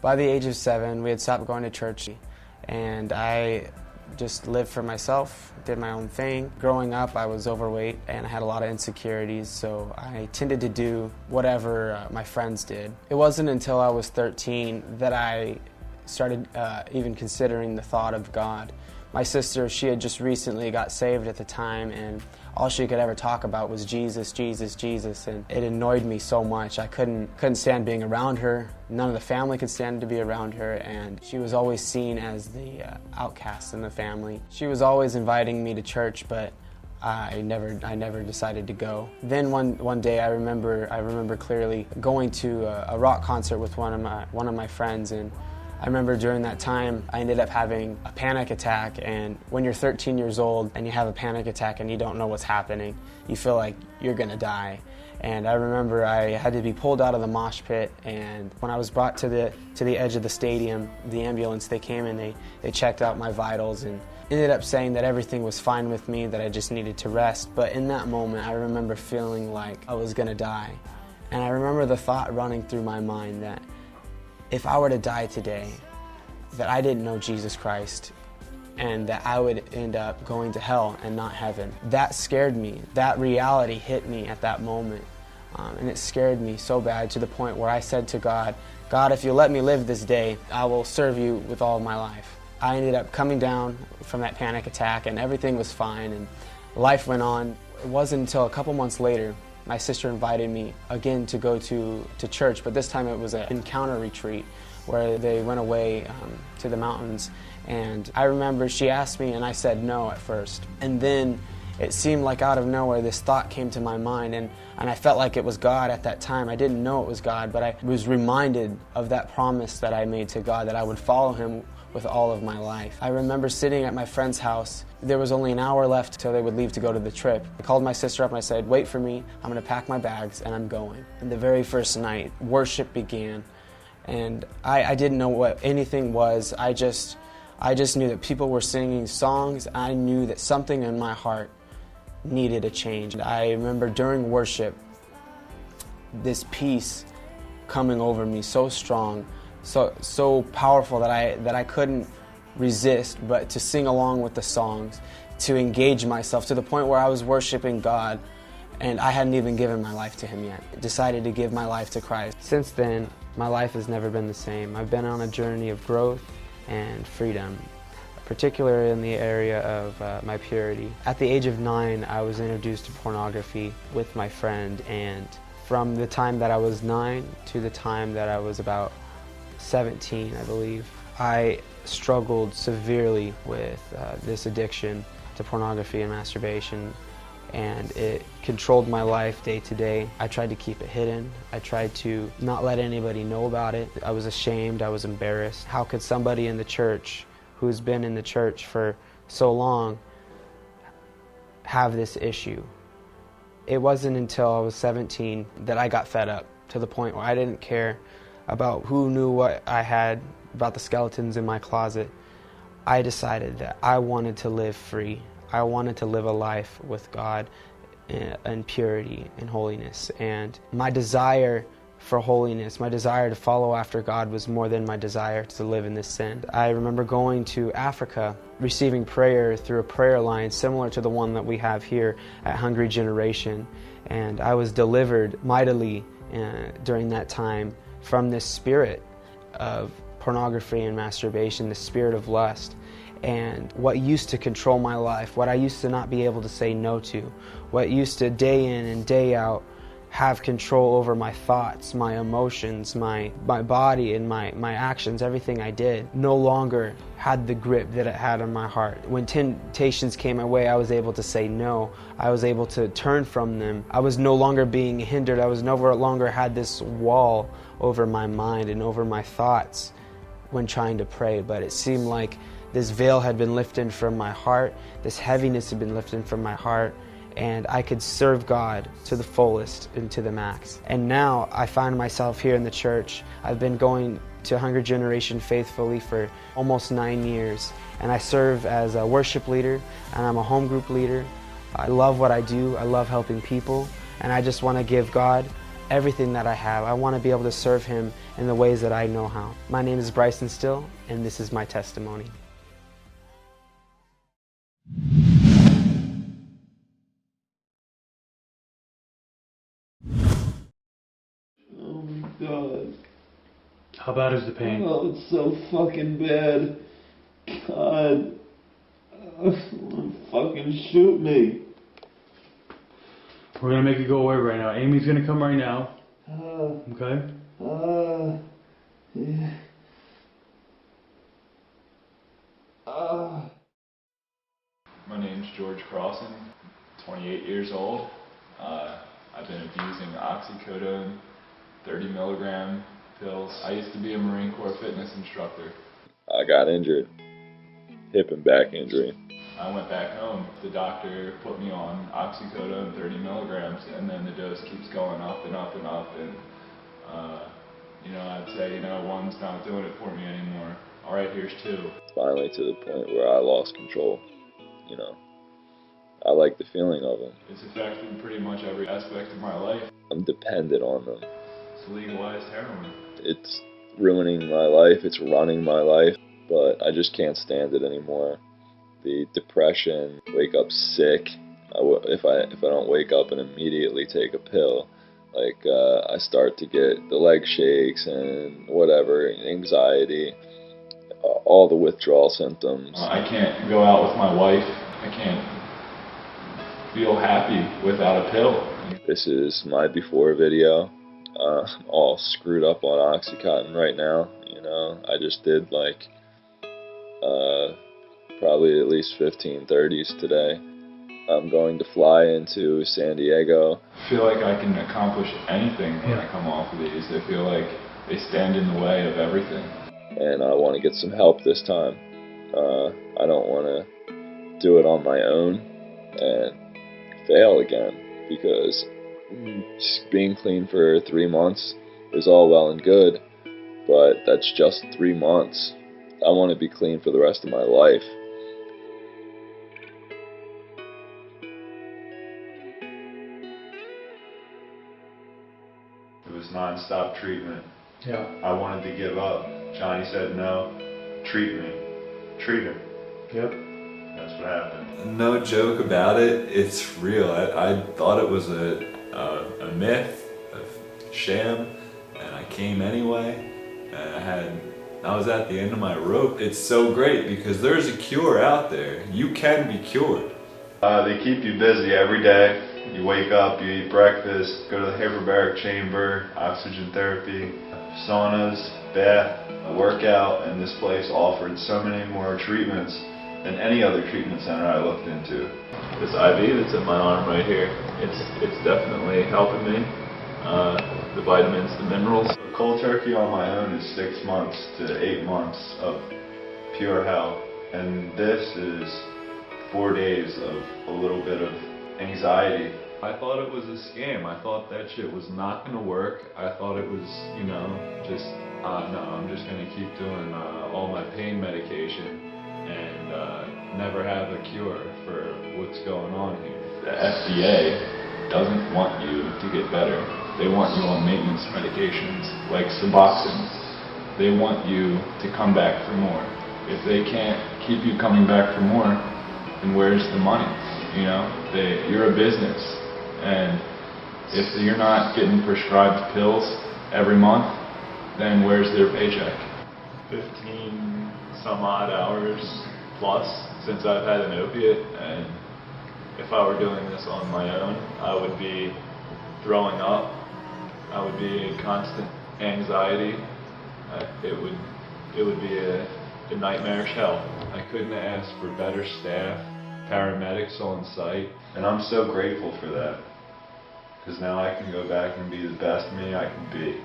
By the age of 7, we had stopped going to church, and I just lived for myself, did my own thing. Growing up, I was overweight and I had a lot of insecurities, so I tended to do whatever my friends did. It wasn't until I was 13 that I started even considering the thought of God. My sister, she had just recently got saved at the time, and all she could ever talk about was Jesus, Jesus, Jesus, and it annoyed me so much. I couldn't stand being around her. None of the family could stand to be around her, and she was always seen as the outcast in the family. She was always inviting me to church, but I never decided to go. Then one day I remember clearly going to a rock concert with one of my friends, and I remember during that time I ended up having a panic attack, and when you're 13 years old and you have a panic attack and you don't know what's happening, you feel like you're gonna die. And I remember I had to be pulled out of the mosh pit, and when I was brought to the edge of the stadium, the ambulance, they came and they checked out my vitals and ended up saying that everything was fine with me, that I just needed to rest. But in that moment I remember feeling like I was gonna die. And I remember the thought running through my mind that if I were to die today, that I didn't know Jesus Christ and that I would end up going to hell and not heaven. That scared me. That reality hit me at that moment. And it scared me so bad to the point where I said to God, God, if you let me live this day, I will serve you with all of my life. I ended up coming down from that panic attack and everything was fine and life went on. It wasn't until a couple months later my sister invited me again to go to church, but this time it was an encounter retreat where they went away to the mountains. And I remember she asked me and I said no at first. And then it seemed like out of nowhere this thought came to my mind, and I felt like it was God at that time. I didn't know it was God, but I was reminded of that promise that I made to God, that I would follow Him with all of my life. I remember sitting at my friend's house. There was only an hour left till they would leave to go to the trip. I called my sister up and I said, wait for me, I'm gonna pack my bags and I'm going. And the very first night, worship began. And I didn't know what anything was. I just knew that people were singing songs. I knew that something in my heart needed a change. And I remember during worship, this peace coming over me so strong, so powerful that I couldn't resist but to sing along with the songs, to engage myself to the point where I was worshiping God and I hadn't even given my life to Him yet. I decided to give my life to Christ. Since then, my life has never been the same. I've been on a journey of growth and freedom, particularly in the area of my purity. At the age of 9, I was introduced to pornography with my friend, and from the time that I was 9 to the time that I was about 17, I believe, I struggled severely with this addiction to pornography and masturbation, and it controlled my life day to day. I tried to keep it hidden. I tried to not let anybody know about it. I was ashamed, I was embarrassed. How could somebody in the church who's been in the church for so long have this issue? It wasn't until I was 17 that I got fed up to the point where I didn't care about who knew what I had, about the skeletons in my closet. I decided that I wanted to live free. I wanted to live a life with God in purity and holiness. And my desire for holiness, my desire to follow after God was more than my desire to live in this sin. I remember going to Africa, receiving prayer through a prayer line similar to the one that we have here at Hungry Generation. And I was delivered mightily during that time from this spirit of pornography and masturbation, the spirit of lust. And what used to control my life, what I used to not be able to say no to, what used to day in and day out have control over my thoughts, my emotions, my body and my actions, everything I did, no longer had the grip that it had on my heart. When temptations came my way, I was able to say no. I was able to turn from them. I was no longer being hindered. I was no longer had this wall over my mind and over my thoughts when trying to pray. But it seemed like this veil had been lifted from my heart. This heaviness had been lifted from my heart, and I could serve God to the fullest and to the max. And now I find myself here in the church. I've been going to Hunger Generation faithfully for almost 9 years, and I serve as a worship leader, and I'm a home group leader. I love what I do. I love helping people, and I just want to give God everything that I have. I want to be able to serve Him in the ways that I know how. My name is Bryson still, and this is my testimony. Oh my God. How bad is the pain? Oh, it's so fucking bad. God. Fucking shoot me. We're gonna make it go away right now. Amy's gonna come right now. Okay? Yeah. My name's George Crossan, 28 years old. I've been abusing oxycodone, 30 milligram pills. I used to be a Marine Corps fitness instructor. I got injured, hip and back injury. I went back home. The doctor put me on oxycodone, 30 milligrams, and then the dose keeps going up and up and up. And, I'd say, one's not doing it for me anymore. All right, here's two. Finally to the point where I lost control, I like the feeling of them. It's affected pretty much every aspect of my life. I'm dependent on them. It's legalized heroin. It's ruining my life, it's running my life, but I just can't stand it anymore. The depression, wake up sick. If I don't wake up and immediately take a pill, I start to get the leg shakes and whatever, anxiety, all the withdrawal symptoms. I can't go out with my wife. I can't feel happy without a pill. This is my before video. I'm all screwed up on Oxycontin right now. I just did probably at least 15-30s today. I'm going to fly into San Diego. I feel like I can accomplish anything when I come off of these. I feel like they stand in the way of everything. And I want to get some help this time. I don't want to do it on my own and fail again, because being clean for 3 months is all well and good, but that's just 3 months. I want to be clean for the rest of my life. It was non-stop treatment. Yeah. I wanted to give up. Johnny said no. Treat me. Treat him. Yep. That's what happened. No joke about it, it's real. I thought it was a myth, a sham, and I came anyway. And I was at the end of my rope. It's so great because there's a cure out there. You can be cured. They keep you busy every day. You wake up, you eat breakfast, go to the hyperbaric chamber, oxygen therapy, saunas, bath, a workout, and this place offered so many more treatments than any other treatment center I looked into. This IV that's in my arm right here, it's definitely helping me. The vitamins, the minerals. Cold turkey on my own is 6 months to 8 months of pure hell, and this is 4 days of a little bit of anxiety. I thought it was a scam. I thought that shit was not going to work. I thought it was, no, I'm just going to keep doing all my pain medication and never have a cure for what's going on here. The FDA doesn't want you to get better. They want you on maintenance medications like Suboxone. They want you to come back for more. If they can't keep you coming back for more, then where's the money? You're a business, and if you're not getting prescribed pills every month, then where's their paycheck? 15 some odd hours plus since I've had an opiate, and if I were doing this on my own, I would be throwing up. I would be in constant anxiety. It would be a nightmarish hell. I couldn't ask for better staff, paramedics on site. And I'm so grateful for that, because now I can go back and be the best me I can be.